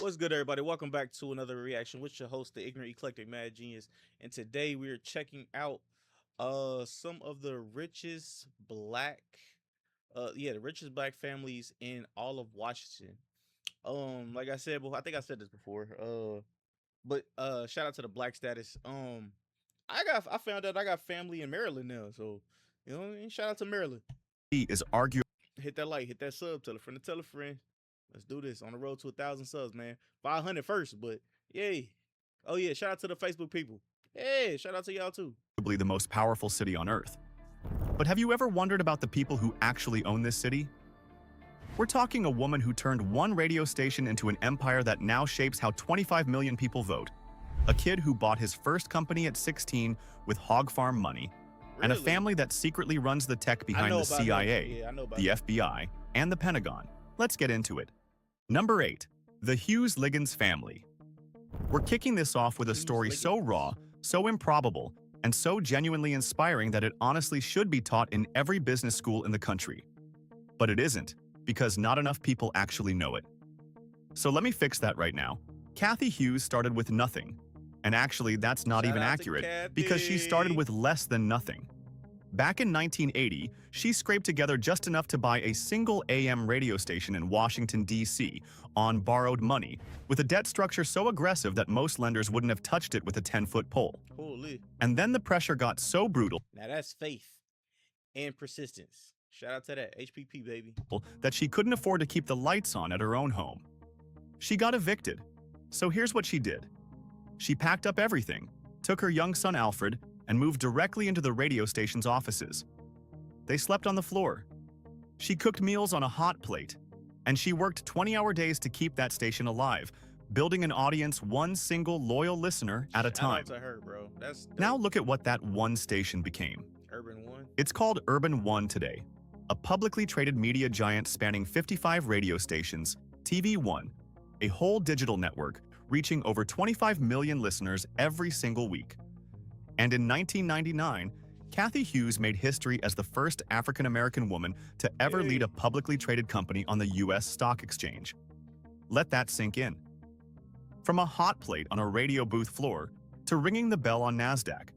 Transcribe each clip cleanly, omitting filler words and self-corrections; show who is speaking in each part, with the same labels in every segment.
Speaker 1: What's good, everybody? Welcome back to another reaction with your host, the ignorant eclectic mad genius. And today we are checking out some of the richest black the richest black families in all of Washington. Like I said before, I think I said this before. But shout out to the black status. I found out I got family in Maryland now, so you know what I mean? Shout out to Maryland.
Speaker 2: Is arguably
Speaker 1: Hit that like, hit that sub, tell a friend. Let's do this on the road to 1,000 subs, man. 500 first, but yay. Oh yeah, shout out to the Facebook people. Hey, shout out to y'all too.
Speaker 2: the most powerful city on Earth. But have you ever wondered about the people who actually own this city? We're talking a woman who turned one radio station into an empire that now shapes how 25 million people vote. A kid who bought his first company at 16 with hog farm money. And a
Speaker 1: Really?
Speaker 2: family that secretly runs the tech
Speaker 1: I
Speaker 2: behind
Speaker 1: know
Speaker 2: the
Speaker 1: about him.
Speaker 2: CIA,
Speaker 1: Yeah, I know about
Speaker 2: the
Speaker 1: him.
Speaker 2: FBI, and the Pentagon. Let's get into it. Number 8. The Hughes-Liggins family. We're kicking this off with a story so
Speaker 1: Hughes-Liggins.
Speaker 2: raw, so improbable, and so genuinely inspiring that it honestly should be taught in every business school in the country. But it isn't, because not enough people actually know it. So let me fix that right now. Kathy Hughes started with nothing. And actually, that's not
Speaker 1: Shout
Speaker 2: even
Speaker 1: out to
Speaker 2: accurate, because she started
Speaker 1: Kathy.
Speaker 2: with less than nothing. Back in 1980, she scraped together just enough to buy a single AM radio station in Washington, D.C. on borrowed money, with a debt structure so aggressive that most lenders wouldn't have touched it with a 10-foot pole.
Speaker 1: Holy.
Speaker 2: And then the pressure got so brutal
Speaker 1: Now that's faith and persistence. Shout out to that HPP baby.
Speaker 2: that she couldn't afford to keep the lights on at her own home. She got evicted. So here's what she did. She packed up everything, took her young son Alfred, and moved directly into the radio station's offices. They slept on the floor. She cooked meals on a hot plate, and she worked 20-hour days to keep that station alive, building an audience one single loyal listener at a time.
Speaker 1: Shout out to her, bro. That's dope.
Speaker 2: Now look at what that one station became.
Speaker 1: Urban One.
Speaker 2: It's called Urban One today, a publicly traded media giant spanning 55 radio stations, TV One, a whole digital network reaching over 25 million listeners every single week. And in 1999, Kathy Hughes made history as the first African-American woman to ever lead a publicly traded company on the U.S. stock exchange. Let that sink in. From a hot plate on a radio booth floor to ringing the bell on NASDAQ,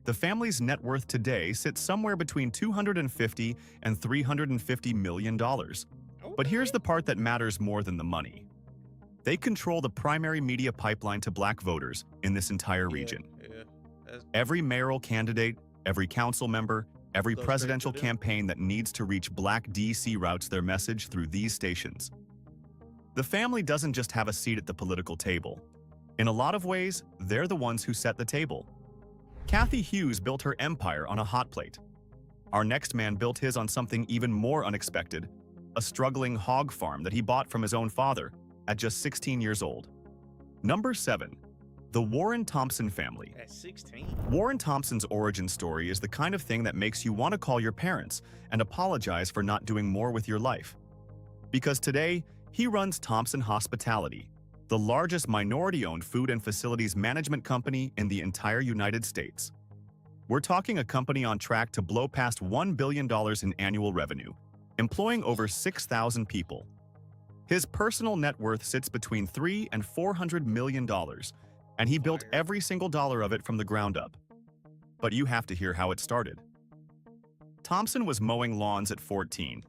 Speaker 2: the family's net worth today sits somewhere between $250 and $350 million. But here's the part that matters more than the money. They control the primary media pipeline to black voters in this entire region. Every mayoral candidate, every council member, every
Speaker 1: Goes straight
Speaker 2: presidential
Speaker 1: to them.
Speaker 2: campaign that needs to reach black DC routes their message through these stations. The family doesn't just have a seat at the political table. In a lot of ways, they're the ones who set the table. Kathy Hughes built her empire on a hot plate. Our next man built his on something even more unexpected, a struggling hog farm that he bought from his own father at just 16 years old. Number 7. The Warren Thompson family.
Speaker 1: At 16.
Speaker 2: Warren Thompson's origin story is the kind of thing that makes you want to call your parents and apologize for not doing more with your life. Because today, he runs Thompson Hospitality, the largest minority-owned food and facilities management company in the entire United States. We're talking a company on track to blow past $1 billion in annual revenue, employing over 6,000 people. His personal net worth sits between $300 and $400 million, and he built
Speaker 1: Fire.
Speaker 2: every single dollar of it from the ground up. But you have to hear how it started. Thompson was mowing lawns at 14.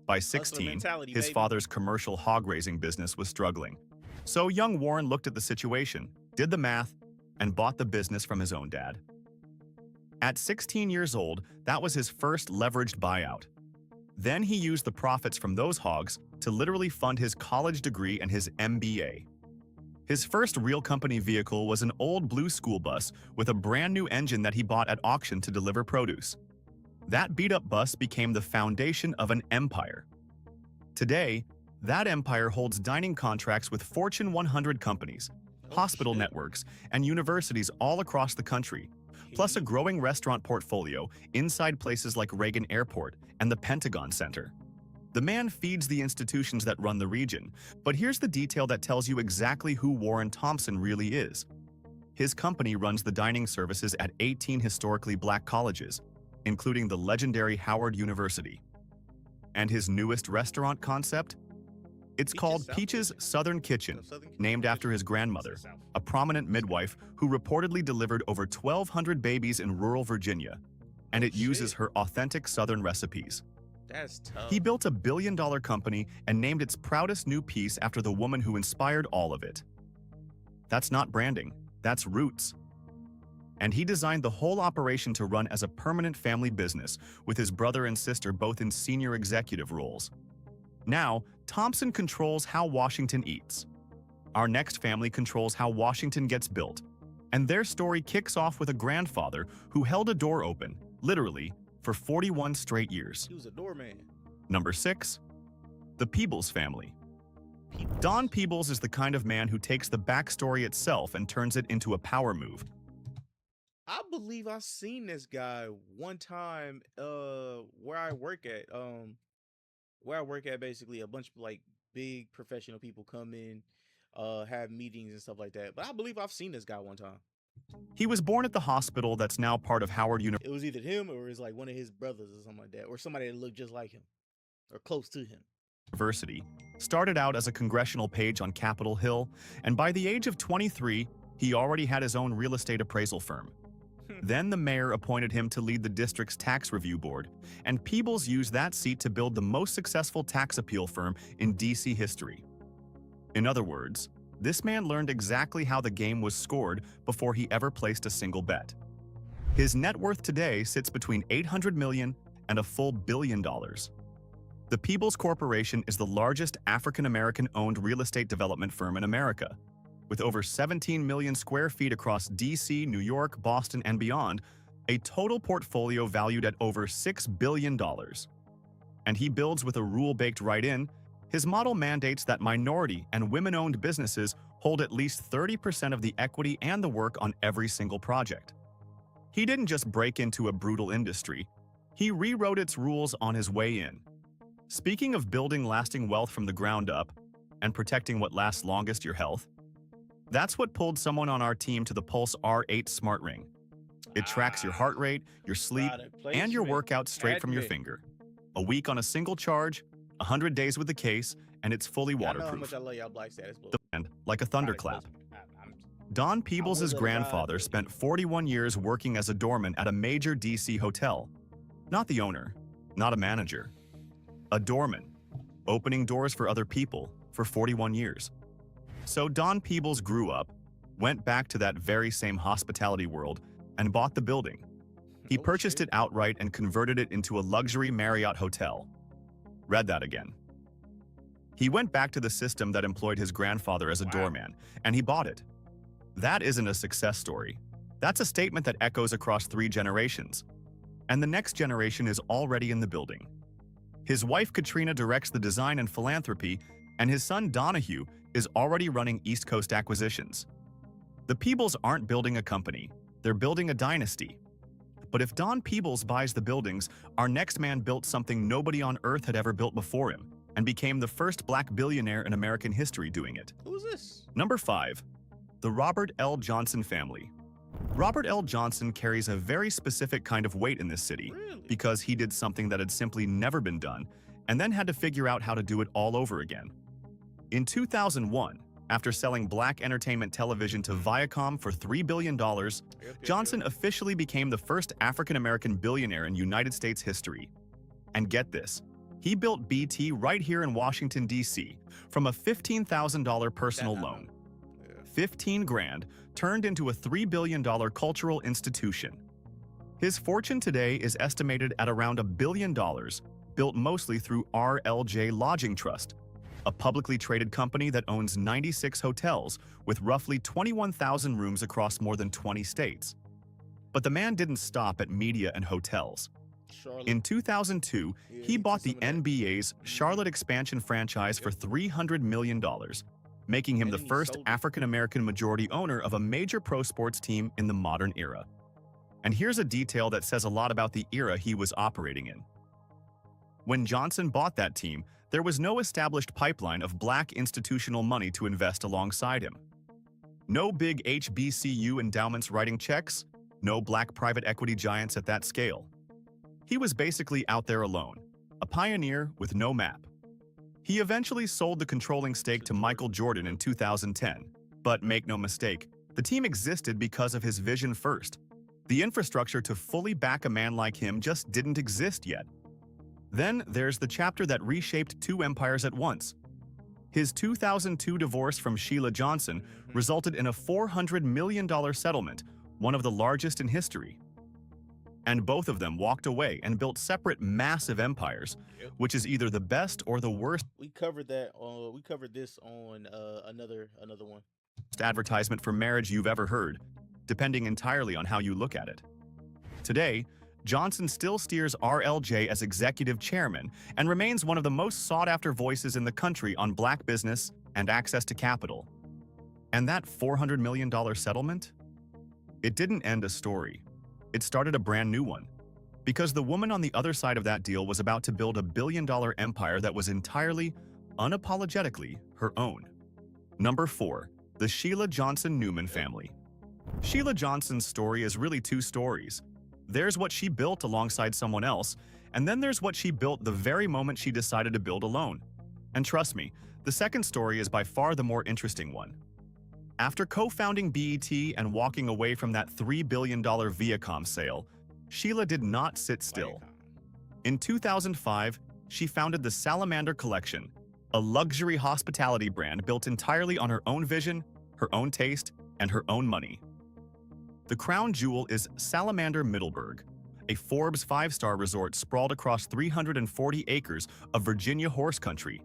Speaker 2: By 16,
Speaker 1: mentality,
Speaker 2: his
Speaker 1: baby.
Speaker 2: father's commercial hog-raising business was struggling. So young Warren looked at the situation, did the math, and bought the business from his own dad. At 16 years old, that was his first leveraged buyout. Then he used the profits from those hogs to literally fund his college degree and his MBA. His first real company vehicle was an old blue school bus with a brand new engine that he bought at auction to deliver produce. That beat-up bus became the foundation of an empire. Today, that empire holds dining contracts with Fortune 100 companies, hospital networks, and universities all across the country, plus a growing restaurant portfolio inside places like Reagan Airport and the Pentagon Center. The man feeds the institutions that run the region, but here's the detail that tells you exactly who Warren Thompson really is. His company runs the dining services at 18 historically black colleges, including the legendary Howard University. And his newest restaurant concept? It's
Speaker 1: Peaches
Speaker 2: called
Speaker 1: South
Speaker 2: Peach's
Speaker 1: Kitchen.
Speaker 2: Southern Kitchen,
Speaker 1: No, Southern Kitchen.
Speaker 2: named after his
Speaker 1: Said
Speaker 2: grandmother,
Speaker 1: South.
Speaker 2: a prominent midwife who reportedly delivered over 1,200 babies in rural Virginia, and
Speaker 1: Oh,
Speaker 2: it uses
Speaker 1: shit.
Speaker 2: her authentic Southern recipes.
Speaker 1: That's tough.
Speaker 2: He built a billion-dollar company and named its proudest new piece after the woman who inspired all of it. That's not branding, that's roots. And he designed the whole operation to run as a permanent family business, with his brother and sister both in senior executive roles. Now, Thompson controls how Washington eats. Our next family controls how Washington gets built. And their story kicks off with a grandfather who held a door open, literally, for 41 straight years.
Speaker 1: He was a doorman.
Speaker 2: Number 6. The Peebles family. Don Peebles is the kind of man who takes the backstory itself and turns it into a power move.
Speaker 1: I believe I seen this guy one time where I work at. Basically a bunch of like big professional people come in, have meetings and stuff like that. But I believe I've seen this guy one time.
Speaker 2: He was born at the hospital that's now part of Howard University.
Speaker 1: It was either him or it was like one of his brothers or something like that, or somebody that looked just like him or close to him.
Speaker 2: Started out as a congressional page on Capitol Hill, and by the age of 23, he already had his own real estate appraisal firm. Then the mayor appointed him to lead the district's tax review board, and Peebles used that seat to build the most successful tax appeal firm in DC history. In other words, this man learned exactly how the game was scored before he ever placed a single bet. His net worth today sits between $800 million and a full $1 billion. The Peebles Corporation is the largest African-American-owned real estate development firm in America. With over 17 million square feet across DC, New York, Boston, and beyond, a total portfolio valued at over $6 billion. And he builds with a rule baked right in. His model mandates that minority and women-owned businesses hold at least 30% of the equity and the work on every single project. He didn't just break into a brutal industry, he rewrote its rules on his way in. Speaking of building lasting wealth from the ground up and protecting what lasts longest, your health, that's what pulled someone on our team to the Pulse R8 Smart Ring. It tracks your heart rate, your sleep, and your workouts straight from your finger. A week on a single charge, 100 days with the case, and it's fully waterproof.
Speaker 1: I know how much I love y'all Black Status, but
Speaker 2: And like a thunderclap. Don Peebles' grandfather spent 41 years working as a doorman at a major DC hotel. Not the owner, not a manager. A doorman, opening doors for other people for 41 years. So Don Peebles grew up, went back to that very same hospitality world, and bought the building. He purchased it outright and converted it into a luxury Marriott hotel. Read that again. He went back to the system that employed his grandfather as a doorman, and he bought it. That isn't a success story. That's a statement that echoes across 3 generations. And the next generation is already in the building. His wife Katrina directs the design and philanthropy, and his son Donahue is already running East Coast acquisitions. The Peebles aren't building a company, they're building a dynasty. But if Don Peebles buys the buildings, our next man built something nobody on earth had ever built before him, and became the first black billionaire in American history doing it.
Speaker 1: Who's this?
Speaker 2: Number 5. The Robert L. Johnson family. Robert L. Johnson carries a very specific kind of weight in this city, because he did something that had simply never been done, and then had to figure out how to do it all over again. In 2001, after selling black entertainment television to Viacom for $3 billion, Johnson officially became the first African-American billionaire in United States history. And get this, he built BT right here in Washington, D.C., from a $15,000 personal loan. 15 grand turned into a $3 billion cultural institution. His fortune today is estimated at around $1 billion, built mostly through RLJ Lodging Trust, a publicly traded company that owns 96 hotels with roughly 21,000 rooms across more than 20 states. But the man didn't stop at media and hotels. In 2002, he bought the NBA's Charlotte expansion franchise for $300 million, making him the first African-American majority owner of a major pro sports team in the modern era. And here's a detail that says a lot about the era he was operating in. When Johnson bought that team, there was no established pipeline of black institutional money to invest alongside him. No big HBCU endowments writing checks, no black private equity giants at that scale. He was basically out there alone, a pioneer with no map. He eventually sold the controlling stake to Michael Jordan in 2010. But make no mistake, the team existed because of his vision first. The infrastructure to fully back a man like him just didn't exist yet. Then there's the chapter that reshaped two empires at once. His 2002 divorce from Sheila Johnson resulted in a $400 million settlement, one of the largest in history. And both of them walked away and built separate massive empires, which is either the best or the worst
Speaker 1: We covered that. We covered this on another one.
Speaker 2: advertisement for marriage you've ever heard, depending entirely on how you look at it. Today, Johnson still steers RLJ as executive chairman and remains one of the most sought-after voices in the country on black business and access to capital. And that $400 million settlement? It didn't end a story. It started a brand new one. Because the woman on the other side of that deal was about to build a billion-dollar empire that was entirely, unapologetically, her own. Number 4. The Sheila Johnson-Newman family. Sheila Johnson's story is really two stories. There's what she built alongside someone else, and then there's what she built the very moment she decided to build alone. And trust me, the second story is by far the more interesting one. After co-founding BET and walking away from that $3 billion Viacom sale, Sheila did not sit still. In 2005, she founded the Salamander Collection, a luxury hospitality brand built entirely on her own vision, her own taste, and her own money. The crown jewel is Salamander Middleburg, a Forbes 5-star resort sprawled across 340 acres of Virginia horse country,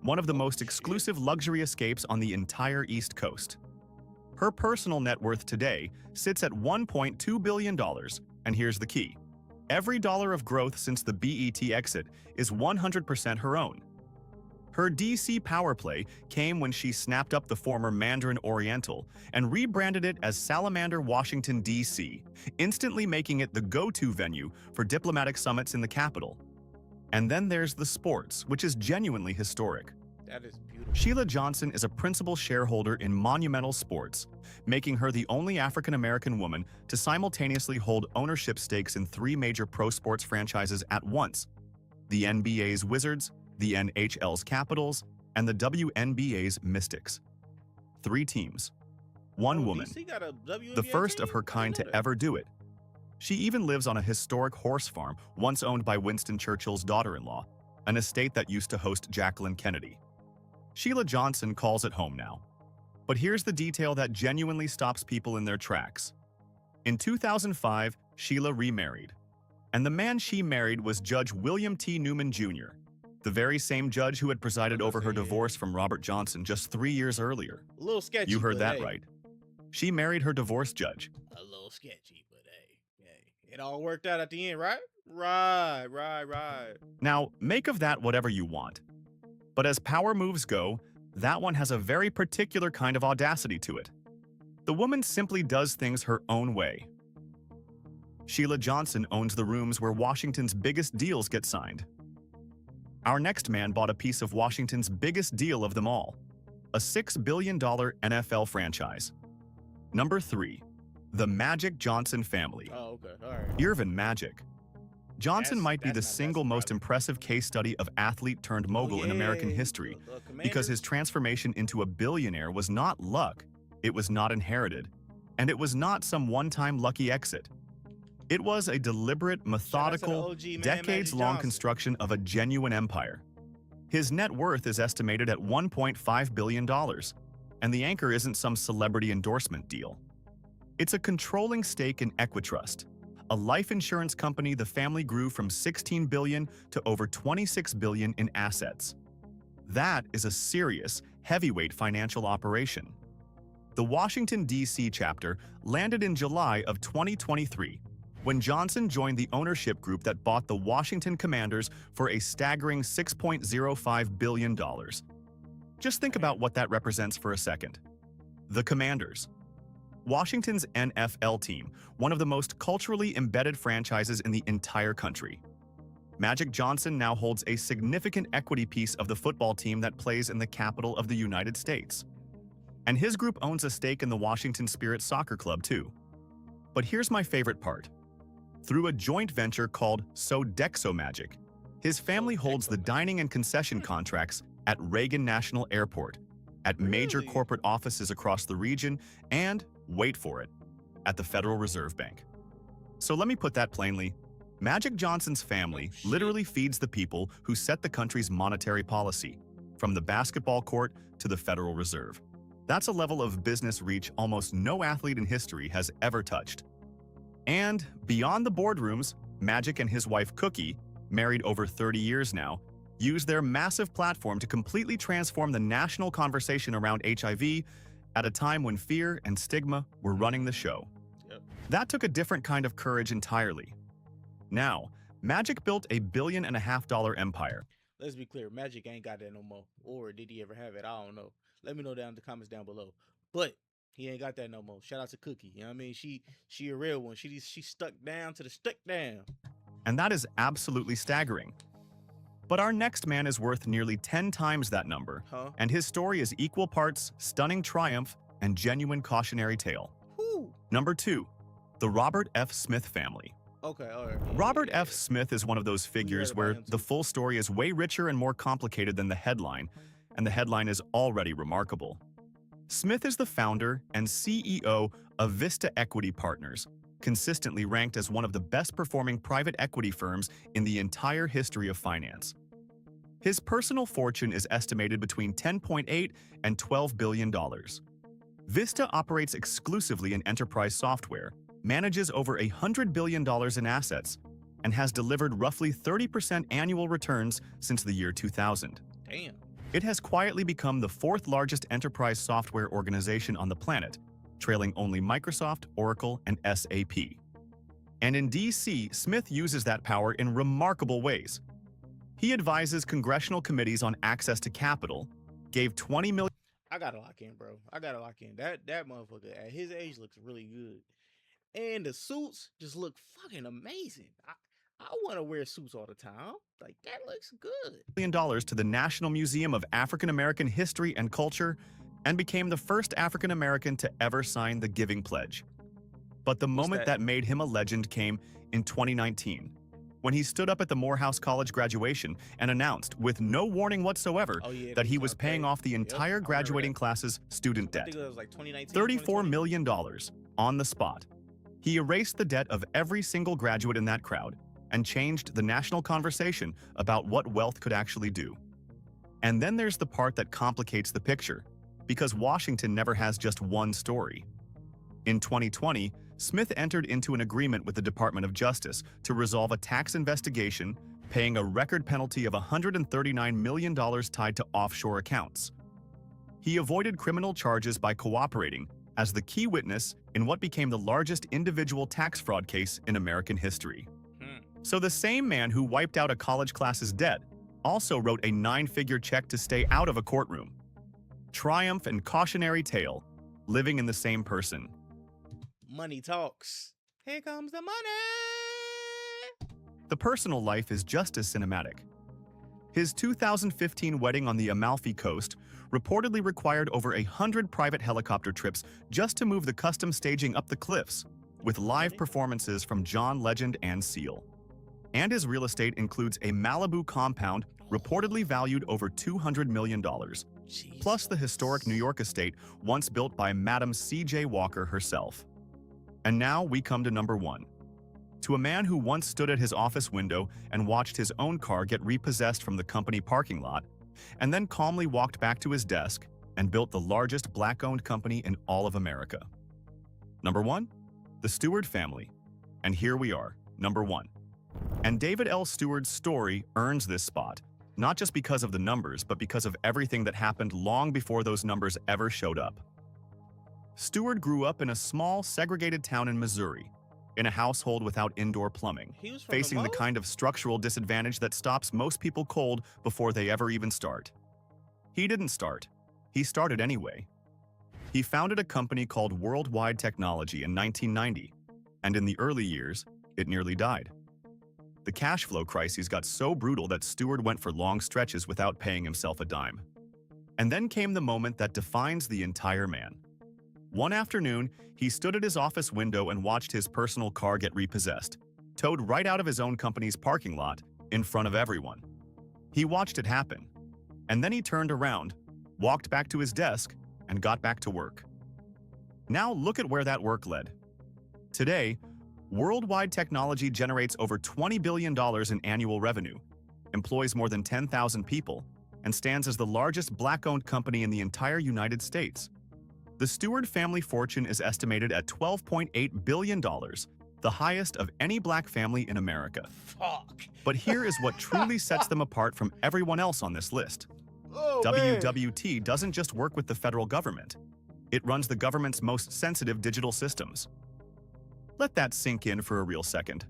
Speaker 2: one of the most exclusive luxury escapes on the entire East Coast. Her personal net worth today sits at $1.2 billion, and here's the key. Every dollar of growth since the BET exit is 100% her own. Her DC power play came when she snapped up the former Mandarin Oriental and rebranded it as Salamander Washington, D.C., instantly making it the go-to venue for diplomatic summits in the capital. And then there's the sports, which is genuinely historic.
Speaker 1: That is beautiful.
Speaker 2: Sheila Johnson is a principal shareholder in Monumental Sports, making her the only African-American woman to simultaneously hold ownership stakes in 3 major pro sports franchises at once: the NBA's Wizards, the NHL's Capitals, and the WNBA's Mystics. 3 teams. One woman.
Speaker 1: DC got a WNBA
Speaker 2: The first
Speaker 1: team?
Speaker 2: of her
Speaker 1: I
Speaker 2: kind
Speaker 1: didn't
Speaker 2: to
Speaker 1: know
Speaker 2: ever do it. She even lives on a historic horse farm once owned by Winston Churchill's daughter-in-law, an estate that used to host Jacqueline Kennedy. Sheila Johnson calls it home now. But here's the detail that genuinely stops people in their tracks. In 2005, Sheila remarried. And the man she married was Judge William T. Newman Jr., the very same judge who had presided over her divorce from Robert Johnson just 3 years earlier.
Speaker 1: A little sketchy.
Speaker 2: You heard
Speaker 1: but
Speaker 2: that
Speaker 1: hey.
Speaker 2: right. She married her divorce judge.
Speaker 1: A little sketchy, but hey, it all worked out at the end, right? Right.
Speaker 2: Now, make of that whatever you want. But as power moves go, that one has a very particular kind of audacity to it. The woman simply does things her own way. Sheila Johnson owns the rooms where Washington's biggest deals get signed. Our next man bought a piece of Washington's biggest deal of them all, a $6 billion NFL franchise. Number 3, the Magic Johnson family.
Speaker 1: Oh, okay. All right.
Speaker 2: Irvin Magic. Johnson might be the
Speaker 1: that's not
Speaker 2: single most
Speaker 1: surprising.
Speaker 2: impressive case study of athlete turned mogul in American
Speaker 1: yeah,
Speaker 2: history,
Speaker 1: the
Speaker 2: because his
Speaker 1: Commanders.
Speaker 2: transformation into a billionaire was not luck, it was not inherited, and it was not some one-time lucky exit. It was a deliberate,
Speaker 1: Shout out to the
Speaker 2: methodical,
Speaker 1: OG, man,
Speaker 2: decades-long
Speaker 1: Magic Johnson.
Speaker 2: construction of a genuine empire. His net worth is estimated at $1.5 billion, and the anchor isn't some celebrity endorsement deal. It's a controlling stake in Equitrust, a life insurance company the family grew from $16 billion to over $26 billion in assets. That is a serious, heavyweight financial operation. The Washington, D.C. chapter landed in July of 2023, when Johnson joined the ownership group that bought the Washington Commanders for a staggering $6.05 billion. Just think about what that represents for a second. The Commanders. Washington's NFL team, one of the most culturally embedded franchises in the entire country. Magic Johnson now holds a significant equity piece of the football team that plays in the capital of the United States. And his group owns a stake in the Washington Spirit Soccer Club too. But here's my favorite part. Through a joint venture called Sodexo Magic, his family holds the dining and concession contracts at Reagan National Airport, at major
Speaker 1: Really?
Speaker 2: corporate offices across the region, and, wait for it, at the Federal Reserve Bank. So let me put that plainly. Magic Johnson's family
Speaker 1: Oh, shit.
Speaker 2: literally feeds the people who set the country's monetary policy, from the basketball court to the Federal Reserve. That's a level of business reach almost no athlete in history has ever touched. And beyond the boardrooms, Magic and his wife Cookie, married over 30 years now, use their massive platform to completely transform the national conversation around HIV at a time when fear and stigma were running the show.
Speaker 1: Yep.
Speaker 2: That took a different kind of courage entirely. Now, Magic built a $1.5 billion empire.
Speaker 1: Let's be clear, Magic ain't got that no more. Or did he ever have it? I don't know. Let me know down in the comments down below. But he ain't got that no more. Shout out to Cookie. You know what I mean? She a real one. She stuck down to the stick down.
Speaker 2: And that is absolutely staggering. But our next man is worth nearly 10 times that number,
Speaker 1: Huh?
Speaker 2: and his story is equal parts stunning triumph and genuine cautionary tale.
Speaker 1: Whew.
Speaker 2: Number 2, the Robert F. Smith family.
Speaker 1: Okay, all right.
Speaker 2: Robert F. Smith is one of those figures
Speaker 1: about
Speaker 2: where
Speaker 1: him
Speaker 2: the
Speaker 1: too.
Speaker 2: full story is way richer and more complicated than the headline, and the headline is already remarkable. Smith is the founder and CEO of Vista Equity Partners, consistently ranked as one of the best-performing private equity firms in the entire history of finance. His personal fortune is estimated between $10.8 and $12 billion. Vista operates exclusively in enterprise software, manages over $100 billion in assets, and has delivered roughly 30% annual returns since the year 2000.
Speaker 1: Damn.
Speaker 2: It has quietly become the fourth largest enterprise software organization on the planet, trailing only Microsoft, Oracle, and SAP. And in DC, Smith uses that power in remarkable ways. He advises congressional committees on access to capital, gave $20 million.
Speaker 1: I gotta lock in, bro. I gotta lock in. That motherfucker at his age looks really good. And the suits just look fucking amazing. I want to wear suits all the time. Like, that looks good.
Speaker 2: Dollars to the National Museum of African American History and Culture and became the first African American to ever sign the Giving Pledge. But the moment that made him a legend came in 2019, when he stood up at the Morehouse College graduation and announced, with no warning whatsoever, that he was paying off the entire graduating class's student
Speaker 1: I
Speaker 2: debt.
Speaker 1: think it was like 2019.
Speaker 2: $34 million on the spot. He erased the debt of every single graduate in that crowd and changed the national conversation about what wealth could actually do. And then there's the part that complicates the picture, because Washington never has just one story. In 2020, Smith entered into an agreement with the Department of Justice to resolve a tax investigation, paying a record penalty of $139 million tied to offshore accounts. He avoided criminal charges by cooperating as the key witness in what became the largest individual tax fraud case in American history. So the same man who wiped out a college class's debt also wrote a 9-figure check to stay out of a courtroom. Triumph and cautionary tale, living in the same person.
Speaker 1: Money talks. Here comes the money.
Speaker 2: The personal life is just as cinematic. His 2015 wedding on the Amalfi Coast reportedly required over 100 private helicopter trips just to move the custom staging up the cliffs, with live performances from John Legend and Seal. And his real estate includes a Malibu compound reportedly valued over $200 million, plus the historic New York estate once built by Madam C.J. Walker herself. And now we come to number 1. To a man who once stood at his office window and watched his own car get repossessed from the company parking lot, and then calmly walked back to his desk and built the largest black-owned company in all of America. Number 1, the Stewart family. And here we are, number 1. And David L. Stewart's story earns this spot, not just because of the numbers, but because of everything that happened long before those numbers ever showed up. Stewart grew up in a small, segregated town in Missouri, in a household without indoor plumbing, facing the kind of structural disadvantage that stops most people cold before they ever even start. He didn't start. He started anyway. He founded a company called Worldwide Technology in 1990, and in the early years, it nearly died. The cash flow crises got so brutal that Stewart went for long stretches without paying himself a dime. And then came the moment that defines the entire man. One afternoon, he stood at his office window and watched his personal car get repossessed, towed right out of his own company's parking lot, in front of everyone. He watched it happen. And then he turned around, walked back to his desk, and got back to work. Now look at where that work led. Today, worldwide technology generates over $20 billion in annual revenue, employs more than 10,000 people, and stands as the largest black-owned company in the entire United States. The Stewart family fortune is estimated at $12.8 billion, the highest of any black family in America.
Speaker 1: Fuck.
Speaker 2: But here is what truly sets them apart from everyone else on this list.
Speaker 1: Oh, man.
Speaker 2: WWT doesn't just work with the federal government. It runs the government's most sensitive digital systems. Let that sink in for a real second.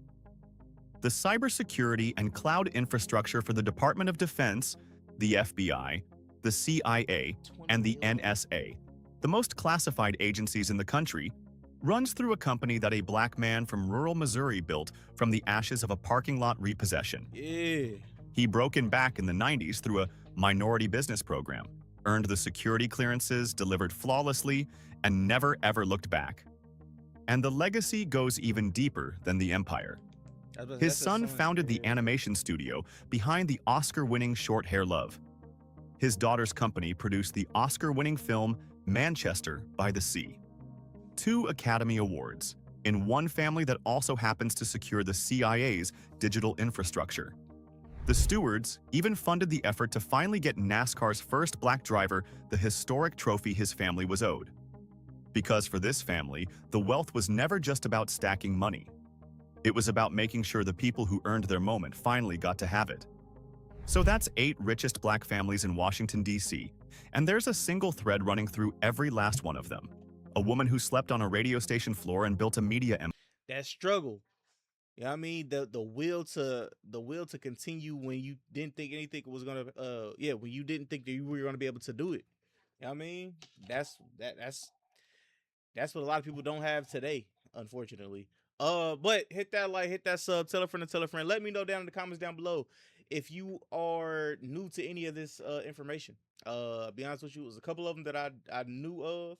Speaker 2: The cybersecurity and cloud infrastructure for the Department of Defense, the FBI, the CIA, and the NSA, the most classified agencies in the country, runs through a company that a black man from rural Missouri built from the ashes of a parking lot repossession.
Speaker 1: Yeah.
Speaker 2: He broke in back in the 90s through a minority business program, earned the security clearances, delivered flawlessly, and never ever looked back. And the legacy goes even deeper than the empire. His son founded the animation studio behind the Oscar-winning short Hair Love. His daughter's company produced the Oscar-winning film Manchester by the Sea. 2 Academy Awards, in one family that also happens to secure the CIA's digital infrastructure. The Stewards even funded the effort to finally get NASCAR's first black driver the historic trophy his family was owed. Because for this family, the wealth was never just about stacking money. It was about making sure the people who earned their moment finally got to have it. So that's 8 richest black families in Washington, D.C., and there's a single thread running through every last one of them. A woman who slept on a radio station floor and built a media empire.
Speaker 1: That struggle. You know what I mean? The will to continue when you didn't think anything was gonna when you didn't think that you were gonna be able to do it. You know what I mean? That's what a lot of people don't have today, unfortunately. But hit that like, hit that sub, tell a friend and tell a friend. Let me know down in the comments down below if you are new to any of this information. Be honest with you, it was a couple of them that I knew of,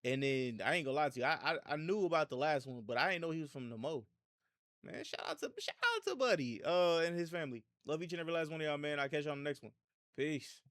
Speaker 1: and then I ain't gonna lie to you, I knew about the last one, but I didn't know he was from Nemo. Man, shout out to Buddy and his family. Love each and every last one of y'all, man. I'll catch y'all on the next one. Peace.